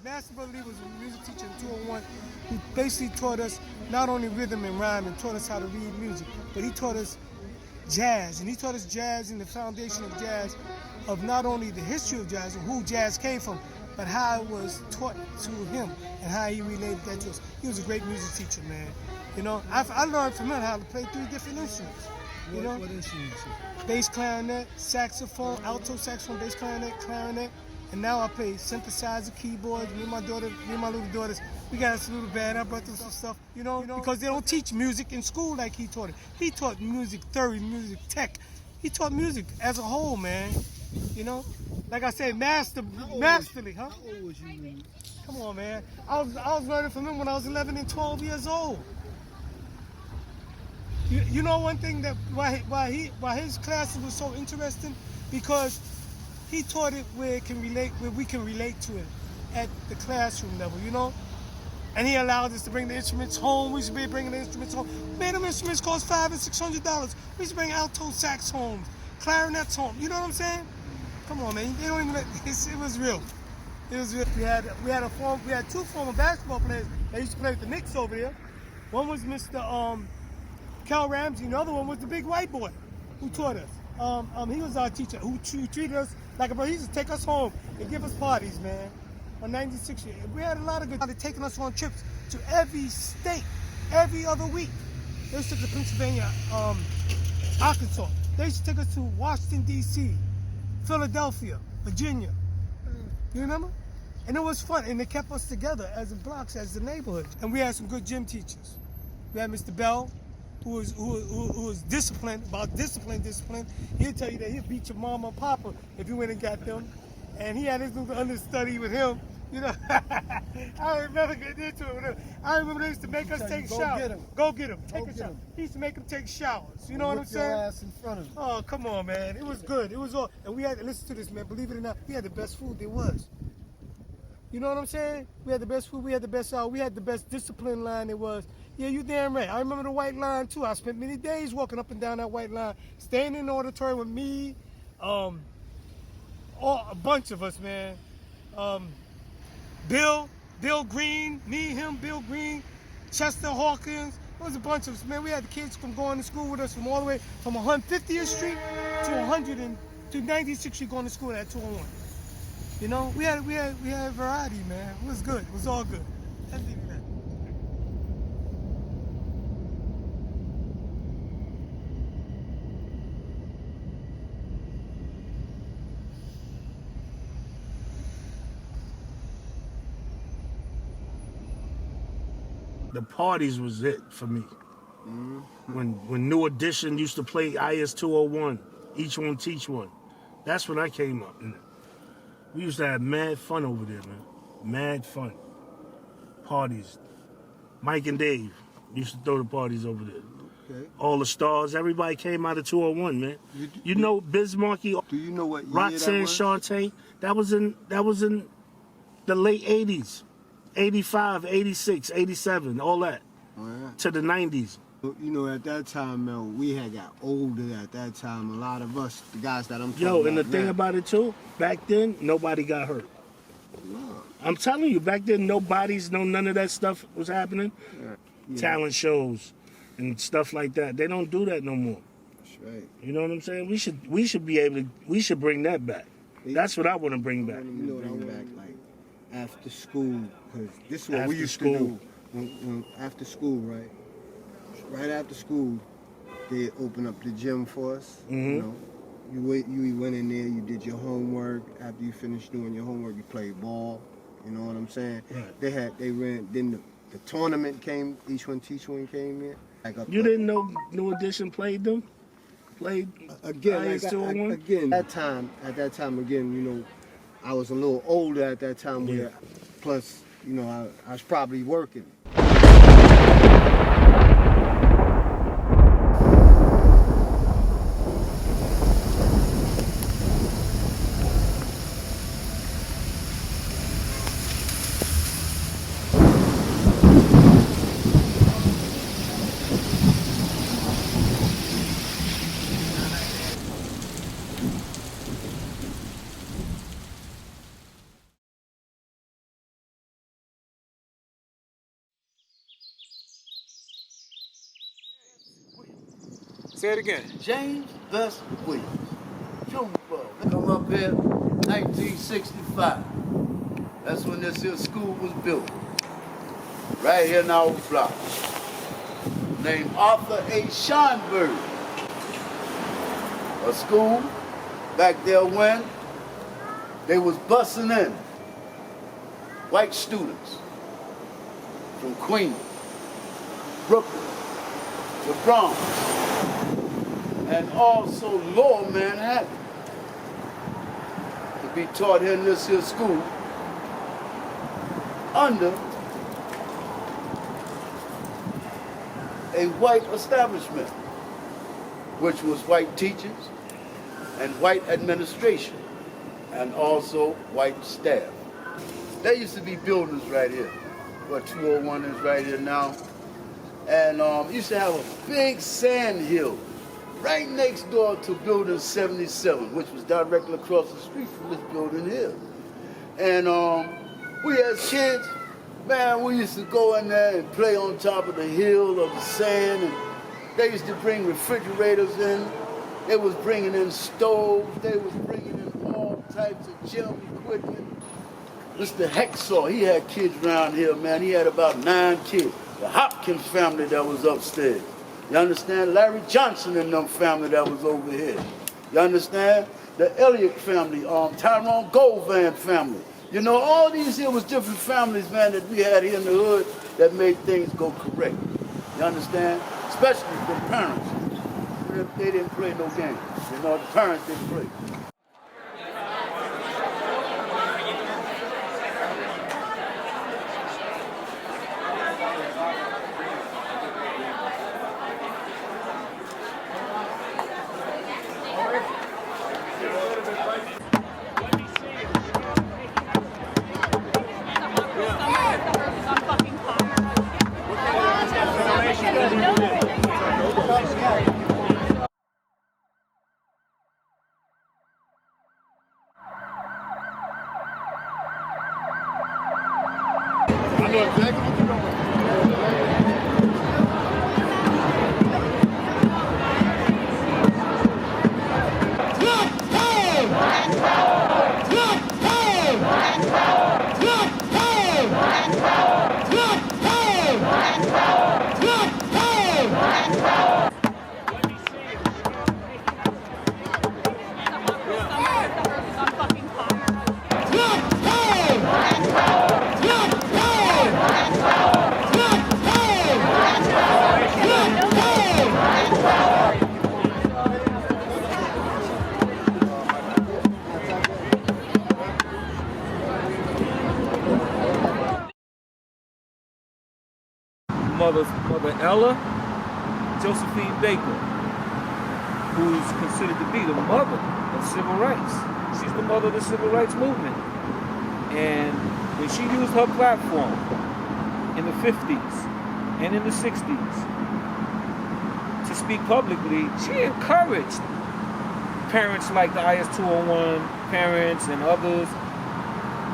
Master Brother Lee was a music teacher in 201 who basically taught us not only rhythm and rhyme and taught us how to read music, but he taught us jazz. And he taught us jazz and the foundation of jazz, of not only the history of jazz and who jazz came from, but how it was taught to him and how he related that to us. He was a great music teacher, man. You know, I learned from him how to play 3 different instruments. You know? What instruments? Bass clarinet, saxophone, alto saxophone, bass clarinet, clarinet. And now I play synthesizer, keyboards. Me and my little daughters, we got us a little band. I brought them some stuff, you know, because they don't teach music in school like he taught it. He taught music theory, music tech. He taught music as a whole, man. You know, like I said, masterly, huh? How old was you when? Come on, man. I was learning from him when I was 11 and 12 years old. You know one thing that why his classes were so interesting, because he taught it where we can relate to it at the classroom level, you know? And he allowed us to bring the instruments home. We should be bringing the instruments home. Man, them instruments cost $500 and $600. We should bring alto sax home, clarinets home. You know what I'm saying? Come on, man. They don't even it was real. It was real. We had 2 former basketball players that used to play with the Knicks over there. One was Mr. Cal Ramsey, and the other one was the big white boy who taught us. He was our teacher who treated us like a brother. He used to take us home and give us parties, man. On 96 year, we had a lot of good. They're taking us on trips to every state, every other week. They used to take us to Pennsylvania, Arkansas. They used to take us to Washington D.C., Philadelphia, Virginia. You remember? And it was fun, and they kept us together as the blocks, as the neighborhood. And we had some good gym teachers. We had Mr. Bell, who was disciplined, about discipline. He'll tell you that he'll beat your mama and papa if you went and got them. And he had his little understudy with him, you know. I remember getting into it with him. I remember they used to make us take showers. Go get him. Take a shower. He used to make them take showers. You know what I'm saying? Your ass in front of him. Oh, come on, man. It was good. It was all, and we had to listen to this, man. Believe it or not, we had the best food there was. You know what I'm saying? We had the best food. We had the best hour. We had the best discipline line there was. Yeah, you damn right. I remember the white line too. I spent many days walking up and down that white line, staying in the auditorium with me, a bunch of us, man. Bill Green, me, him, Bill Green, Chester Hawkins. There was a bunch of us, man. We had the kids from going to school with us from all the way from 150th Street to 96th Street going to school at 201. You know, we had variety, man. It was good. It was all good. Let's leave it at that. The parties was it for me. When New Edition used to play IS 201, each one teach one. That's when I came up. And we used to have mad fun over there, man. Mad fun. Parties. Mike and Dave used to throw the parties over there. Okay. All the stars, everybody came out of 201, man. You know Bismarcky, do you know what year Roxanne that was? Shante, that was in the late 80s. 85, 86, 87, all that. Oh, yeah. To the 90s. You know, at that time, man, we had got older at that time. A lot of us, the guys that I'm talking Yo, about and the thing now, about it too, back then, nobody got hurt. No. I'm telling you, back then, none of that stuff was happening. Yeah. Talent shows and stuff like that. They don't do that no more. That's right. You know what I'm saying? We should bring that back. That's what I want to bring back. You know what I'm back, like, after school, because this is what After we used school. to do. When after school, right? Right after school, they open up the gym for us. Mm-hmm. You know, you went in there, you did your homework. After you finished doing your homework, you played ball. You know what I'm saying? Right. They ran. Then the tournament came. Each one came in. Like You didn't know New Edition played them? Played again? IS 201? Again, at that time, again, you know, I was a little older at that time. Yeah. Where, plus, you know, I was probably working. Say it again. James Best Williams. Junebug. Come up here, 1965. That's when this here school was built. Right here in our block. Named Arthur A. Schonberg. A school back there when they was busing in white students from Queens, Brooklyn, the Bronx, and also Lower Manhattan to be taught here in this here school under a white establishment, which was white teachers and white administration, and also white staff. There used to be buildings right here, where 201 is right here now, and used to have a big sand hill right next door to building 77, which was directly across the street from this building here. And we as kids, man, we used to go in there and play on top of the hill of the sand, and they used to bring refrigerators in. They was bringing in stoves. They was bringing in all types of gym equipment. Mr. Hexaw, he had kids around here, man. He had about 9 kids. The Hopkins family that was upstairs. You understand? Larry Johnson and them family that was over here. You understand? The Elliott family, Tyrone Goldvan family. You know, all these here was different families, man, that we had here in the hood that made things go correct. You understand? Especially the parents. They didn't play no games. You know, the parents didn't play. Mother Ella Josephine Baker, who's considered to be the mother of civil rights. She's the mother of the civil rights movement. And when she used her platform in the 50s and in the 60s to speak publicly, she encouraged parents like the IS-201 parents and others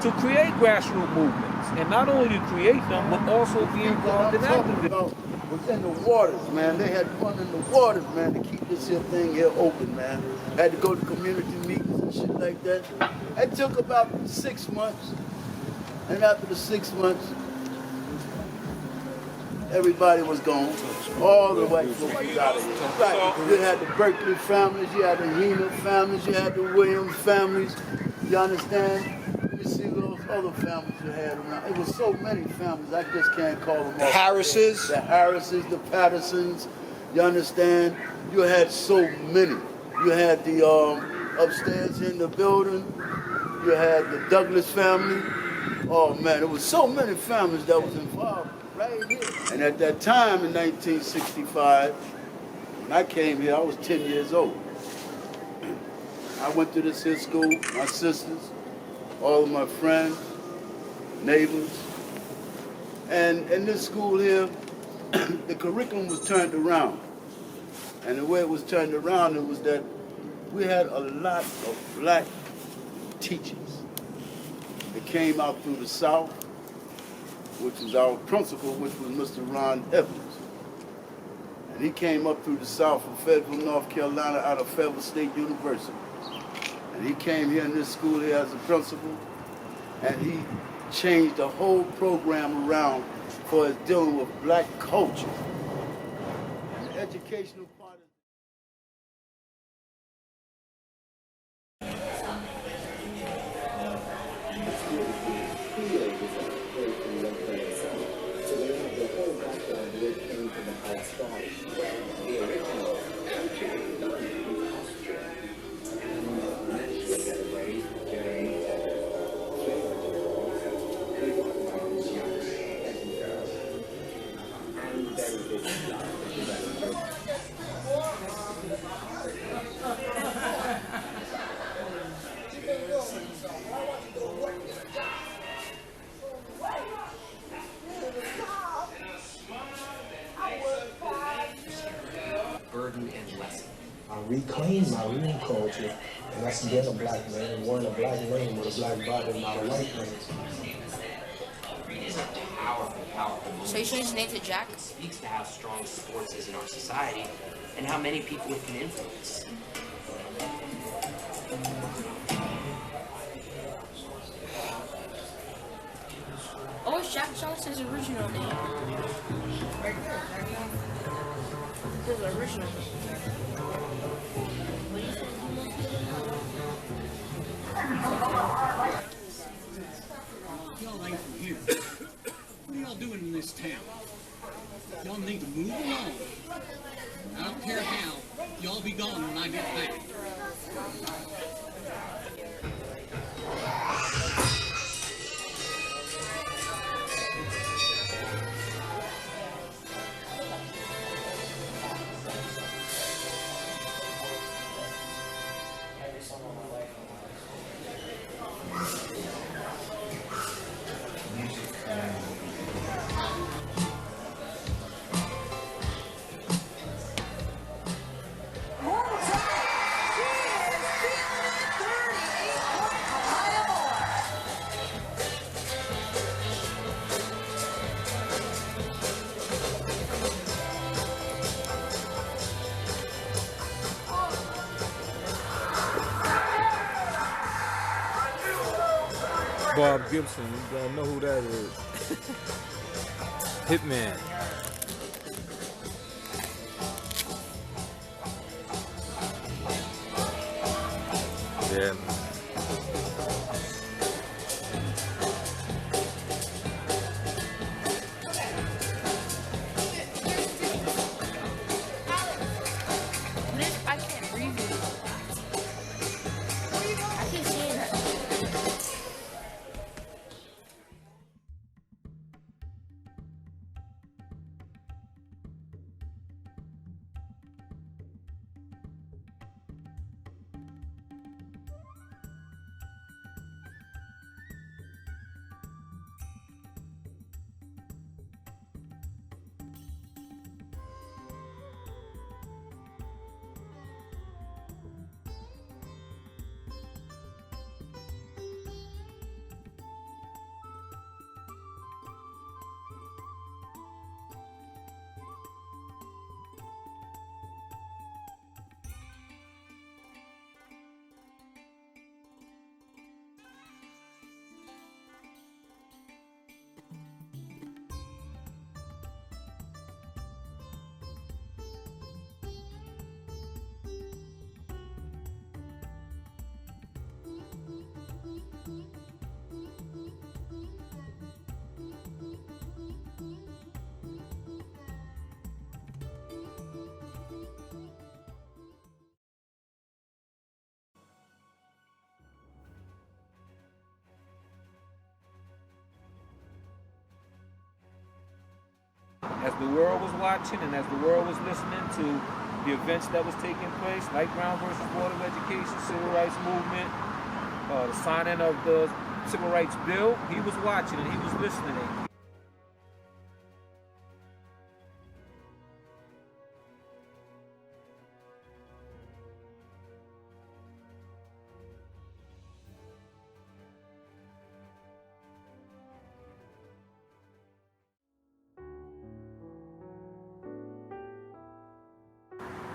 to create grassroots movements. And not only to create them, but also be involved in activism. Was in the waters, man. They had fun in the waters, man, to keep this here thing here open, man. Had to go to community meetings and shit like that. It took about 6 months. And after the 6 months, everybody was gone. All the white folks was out of here. Right. You had the Berkeley families, you had the Hena families, you had the Williams families. You understand? You see those other families you had around. It was so many families, I just can't call them all. The Harrises. The Harrises, the Pattersons, you understand? You had so many. You had the upstairs in the building, you had the Douglas family. Oh man, there was so many families that was involved right here. And at that time in 1965, when I came here, I was 10 years old. I went to this here school, my sisters, all of my friends, neighbors. And in this school here, the curriculum was turned around. And the way it was turned around, it was that we had a lot of black teachers that came out through the South, which was our principal, which was Mr. Ron Evans. And he came up through the South from Fayetteville, North Carolina, out of Fayetteville State University. And he came here in this school here as a principal, and he changed the whole program around for his dealing with black culture. And the educational part of burden and lesson. I reclaim my real culture, and that's being a black man, wearing a black name with a black body, not a white man. It is a powerful, powerful movement. So you changed his name to Jack? It speaks to how strong sports is in our society and how many people it can influence. Oh, it's Jack Johnson's original name. His original name. Y'all ain't from here. What are y'all doing in this town? Y'all need to move along. I don't care how. Y'all be gone when I get back. Bob Gibson, you don't know who that is. Hitman. Yeah, man. I can't breathe it. I can't say that. As the world was watching and as the world was listening to the events that was taking place, like Brown versus Board of Education, Civil Rights Movement, the signing of the Civil Rights Bill, he was watching and he was listening.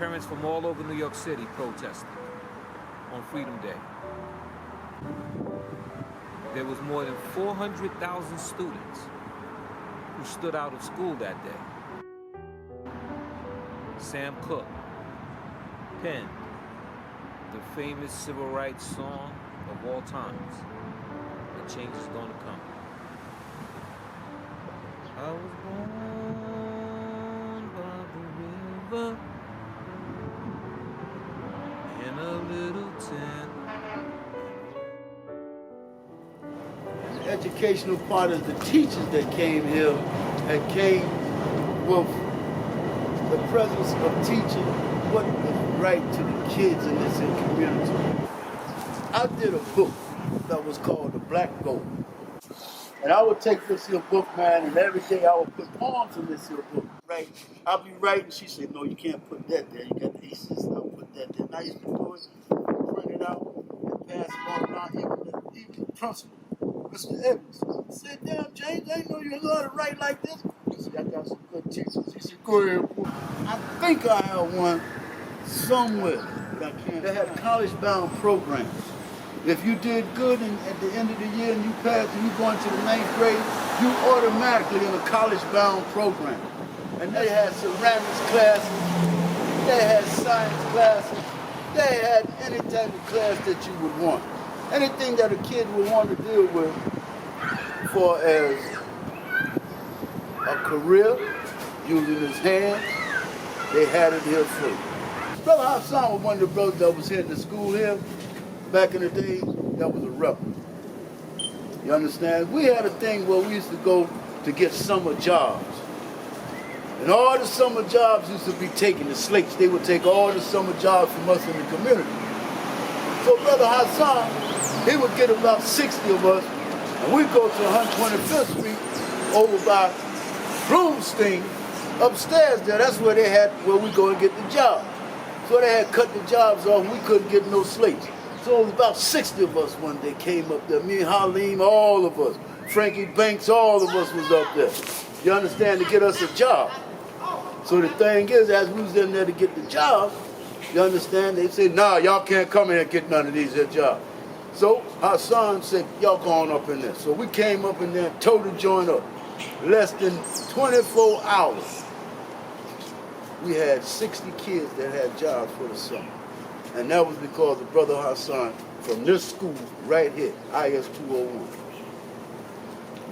Parents from all over New York City protested on Freedom Day. There was more than 400,000 students who stood out of school that day. Sam Cooke penned the famous civil rights song of all times, "The Change Is Gonna Come." I was born by the river in a little tent. The educational part of the teachers that came here had came with the presence of teaching what was right to the kids in this community. I did a book that was called The Black Gold. And I would take this here book, man, and every day I would put poems in this here book, right? I'll be writing, she said, no, you can't put that there. You got the aces, I'll put that there. And I used to do it, print it out, and pass it all around, even the principal, Mr. Evans. I said, damn, James, I didn't know you learned to write like this. He said, I got some good teachers. He said, go ahead, boy. I think I have one somewhere. They had college-bound programs. If you did good and at the end of the year and you passed and you go into the 9th grade, you automatically in a college-bound program. And they had ceramics classes, they had science classes, they had any type of class that you would want. Anything that a kid would want to deal with for as a career, using his hands, they had it here free. Brother Hassan was one of the brothers that was here in the school here. Back in the day, that was a rebel. You understand? We had a thing where we used to go to get summer jobs. And all the summer jobs used to be taken, the slates, they would take all the summer jobs from us in the community. So Brother Hassan, he would get about 60 of us, and we'd go to 125th Street over by Broomstein, upstairs there. That's where they had, where we go and get the job. So they had cut the jobs off, and we couldn't get no slates. So it was about 60 of us one day came up there. Me, Halim, all of us. Frankie Banks, all of us was up there. You understand, to get us a job. So the thing is, as we was in there to get the job, you understand, they said, nah, y'all can't come in and get none of these here jobs. So Hassan said, y'all go on up in there. So we came up in there and towed the joint up. Less than 24 hours, we had 60 kids that had jobs for the summer. And that was because of Brother Hassan from this school right here, IS 201.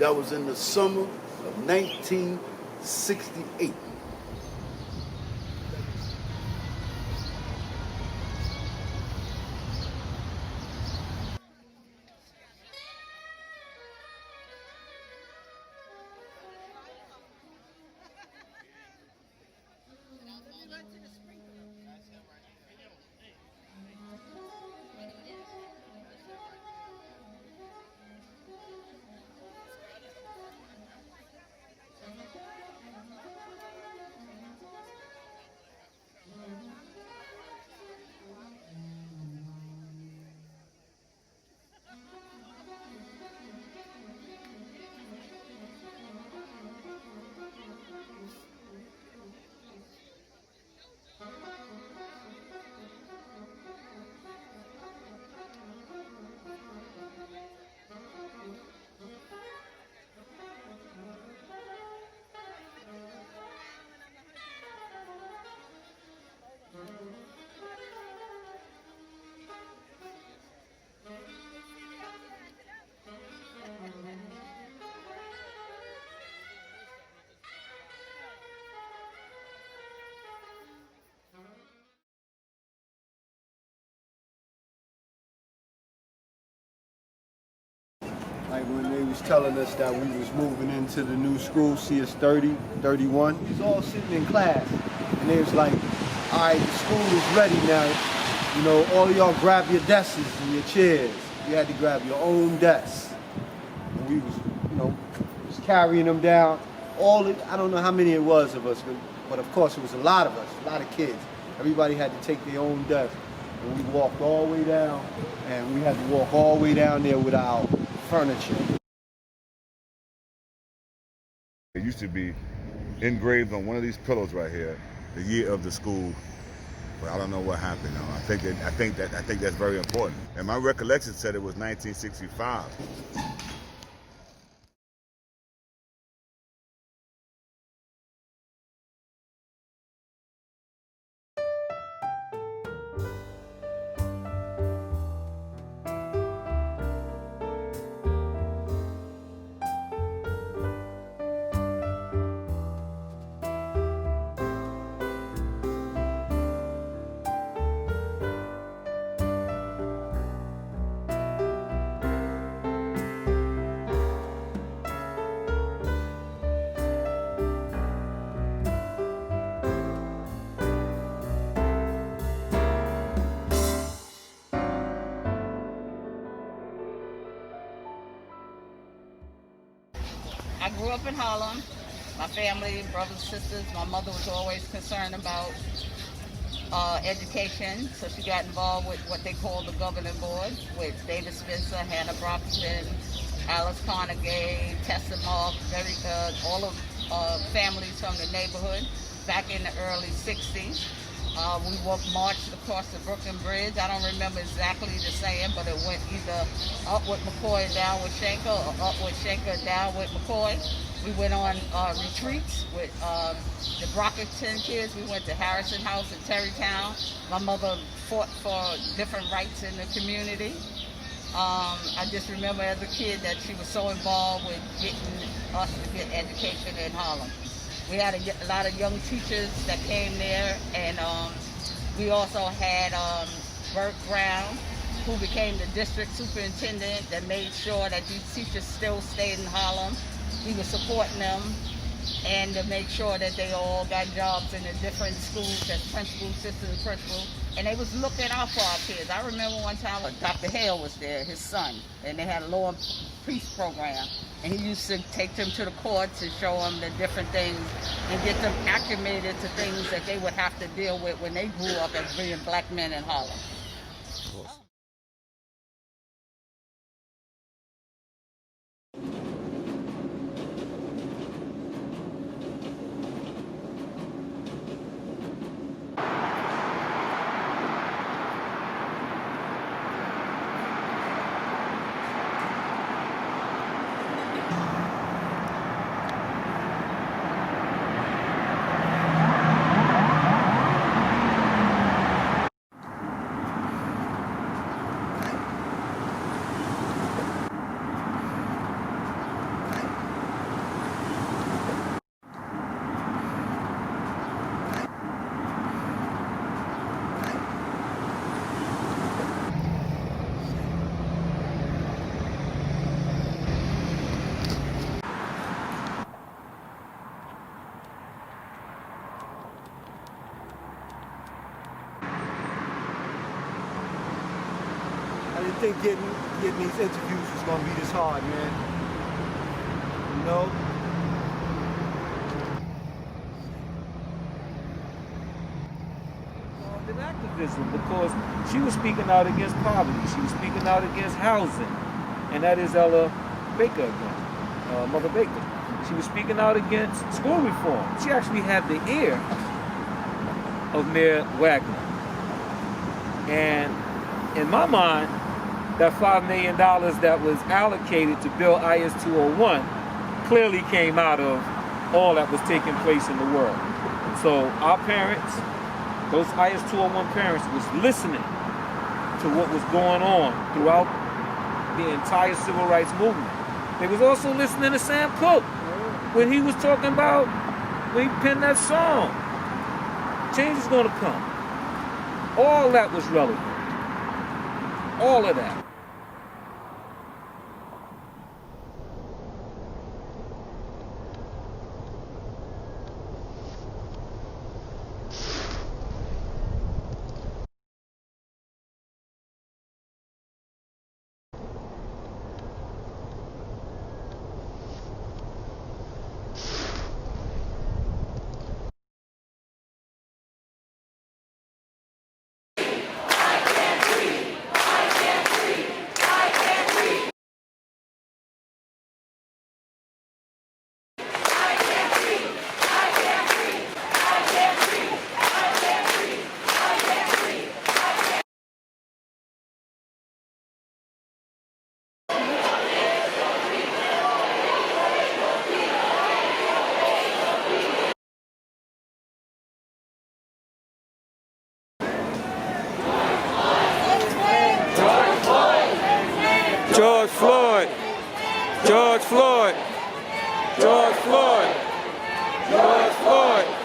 That was in the summer of 1968. Like when they was telling us that we was moving into the new school, CS 30, 31, we was all sitting in class, and they was like, all right, the school is ready now. You know, all of y'all grab your desks and your chairs. You had to grab your own desks. And we was, you know, just carrying them down. I don't know how many it was of us, but of course it was a lot of us, a lot of kids. Everybody had to take their own desk. And we walked all the way down, and we had to walk all the way down there with our furniture. It used to be engraved on one of these pillows right here, the year of the school, but I don't know what happened. I think that's very important. And my recollection said it was 1965. I grew up in Harlem. My family, brothers, sisters, my mother was always concerned about education, so she got involved with what they call the governing board, with David Spencer, Hannah Broxton, Alice Carnegie, Tessa Mark, all of families from the neighborhood back in the early 60s. We marched across the Brooklyn Bridge. I don't remember exactly the saying, but it went either up with McCoy and down with Schenker, or up with Schenker and down with McCoy. We went on retreats with the Brockington kids. We went to Harrison House in Terrytown. My mother fought for different rights in the community. I just remember as a kid that she was so involved with getting us to get education in Harlem. We had a lot of young teachers that came there, and we also had Bert Brown, who became the district superintendent, that made sure that these teachers still stayed in Harlem. He was supporting them and to make sure that they all got jobs in the different schools as principal, assistant principal, and they was looking out for our kids. I remember one time Dr. Hale was there, his son, and they had a law and peace program, and he used to take them to the courts and show them the different things and get them acclimated to things that they would have to deal with when they grew up as being black men in Harlem. I didn't think getting these interviews was gonna be this hard, man. You know? In activism, because she was speaking out against poverty, she was speaking out against housing, and that is Ella Baker again, Mother Baker. She was speaking out against school reform. She actually had the ear of Mayor Wagner. And in my mind, that $5 million that was allocated to build IS 201 clearly came out of all that was taking place in the world. So our parents, those IS 201 parents, was listening to what was going on throughout the entire civil rights movement. They was also listening to Sam Cooke when he was talking about, when he penned that song, Change is Gonna Come. All that was relevant. All of that. George Floyd. George Floyd. George Floyd. George Floyd.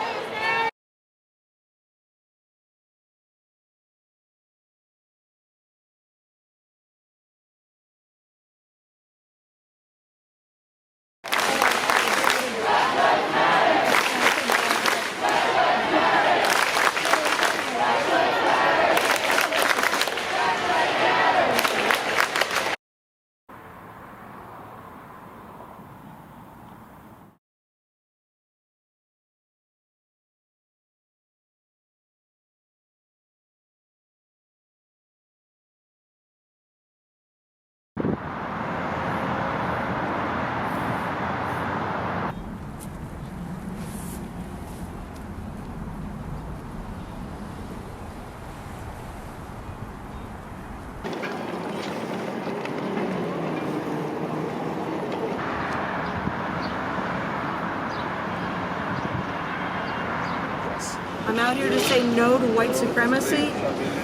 I'm out here to say no to white supremacy.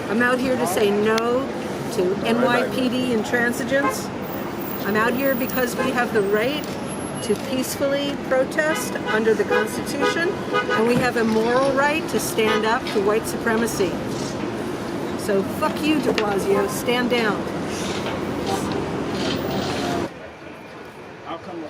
I'm out here to say no to NYPD intransigence. I'm out here because we have the right to peacefully protest under the Constitution, and we have a moral right to stand up to white supremacy. So fuck you, de Blasio. Stand down. I'll come